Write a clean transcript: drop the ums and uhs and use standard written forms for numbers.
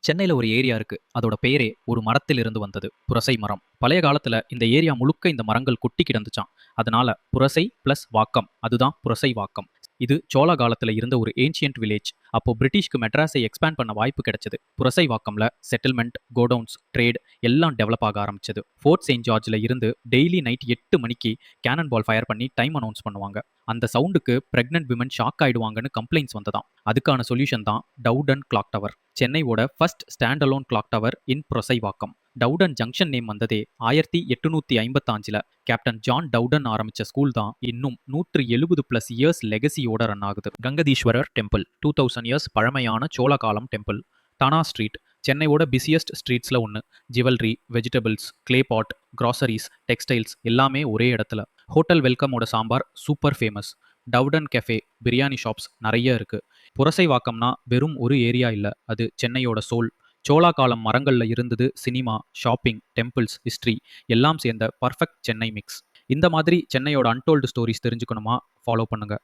சென்னையில ஒரு ஏரியா இருக்கு. அதோட பேரே ஒரு மரத்திலிருந்து வந்தது. புரசை மரம். பழைய காலத்துல இந்த ஏரியா முழுக்க இந்த மரங்கள் கொட்டி கிடந்துச்சாம். அதனால புரசை பிளஸ் வாக்கம். அதுதான் புரசை வாக்கம். இது சோழ காலத்துல இருந்த ஒரு ஏன்ஷியன்ட் வில்லேஜ். அப்போ பிரிட்டிஷ்க்கு மெட்ராஸை எக்ஸ்பேண்ட் பண்ண வாய்ப்பு கிடைச்சது. புரசை வாக்கம்ல செட்டில்மெண்ட், கோடவுன்ஸ், ட்ரேட் எல்லாம் டெவலப் ஆக ஆரம்பிச்சது. ஃபோர்ட் செயின்ட் ஜார்ஜ்ல இருந்து டெய்லி நைட் 8 மணிக்கு கேனன் பால் ஃபயர் பண்ணி டைம் அனௌன்ஸ் பண்ணுவாங்க. அந்த சவுண்டுக்கு பிரெக்னன்ட் விமன் ஷாக் ஆயிடுவாங்கன்னு கம்ப்ளைண்ட்ஸ் வந்ததாம். அதுக்கான சொல்யூஷன் தான் டவுடன் கிளாக் டவர். சென்னையோட first stand alone clock tower in Purasaiwalkam. Doveton junction name வந்ததே 1855 கேப்டன் ஜான் டவுடன் ஆரம்பிச்ச ஸ்கூல் தான் இன்னும் 170+ இயர்ஸ் லெகசியோட ரன் ஆகுது. கங்கதீஸ்வரர் டெம்பிள் 2000 இயர்ஸ் பழமையான சோழ காலம் டெம்பிள். டானா ஸ்ட்ரீட் சென்னையோட பிஸியஸ்ட் ஸ்ட்ரீட்ஸ்ல ஒன்று. Jewellery, vegetables, clay pot, groceries, textiles எல்லாமே ஒரே இடத்துல. ஹோட்டல் வெல்கமோட sambar super famous. Doveton cafe, biryani shops நிறைய இருக்கு. புரசைவாக்கம்னா வெறும் ஒரு ஏரியா இல்ல, அது சென்னையோட சோல். சோழா காலம் மரங்கள்ல இருந்தது சினிமா, ஷாப்பிங், டெம்பிள்ஸ், ஹிஸ்டரி எல்லாம் சேர்ந்த பர்ஃபெக்ட் சென்னை மிக்ஸ். இந்த மாதிரி சென்னையோட அன்டோல்டு ஸ்டோரிஸ் தெரிஞ்சுக்கணுமா? ஃபாலோ பண்ணுங்க.